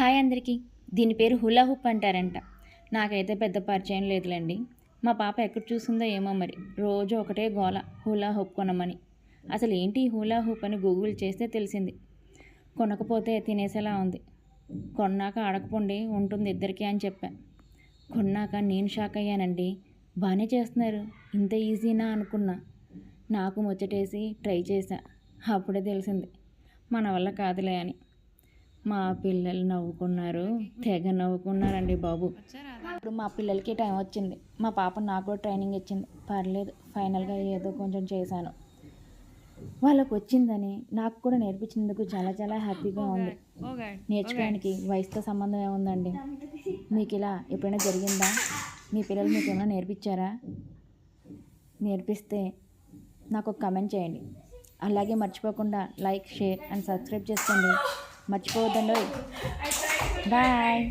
Hi అందరికీ. దీని పేరు హులా హూప్ అంటారంట. నాకైతే పెద్ద పరిచయం లేదులేండి. మా పాప ఎక్కడ చూసిందో ఏమో మరి, రోజు ఒకటే గోల హులా హూప్ కొనమని. అసలు ఏంటి ఈ హులా హూప్ అని గూగుల్ చేస్తే తెలిసింది. కొనకపోతే తినేసేలా ఉంది. కొన్నాక అడగపోండి ఉంటుంది ఇద్దరికి అని చెప్పా. కొన్నాక నేను షాక్ అయ్యానండి. బాగానే చేస్తున్నారు, ఇంత ఈజీనా అనుకున్నా. నాకు ముచ్చటేసి ట్రై చేశా. అప్పుడే తెలిసింది మన వల్ల కాదులే అని. మా పిల్లలు నవ్వుకున్నారు, తెగ నవ్వుకున్నారండి బాబు. ఇప్పుడు మా పిల్లలకి టైం వచ్చింది. మా పాప నాకు కూడా ట్రైనింగ్ ఇచ్చింది. పర్లేదు, ఫైనల్గా ఏదో కొంచెం చేశాను. వాళ్ళకు వచ్చిందని నాకు కూడా నేర్పించినందుకు చాలా చాలా హ్యాపీగా ఉంది. నేర్చుకోవడానికి వయసుతో సంబంధం ఏముందండి. మీకు ఇలా ఎప్పుడైనా జరిగిందా? మీ పిల్లలు మీకు ఏమైనా నేర్పించారా? నేర్పిస్తే నాకు ఒక కమెంట్ చేయండి. అలాగే మర్చిపోకుండా లైక్, షేర్ అండ్ సబ్స్క్రైబ్ చేసుకోండి. మర్చిపోవద్దండి. బాయ్.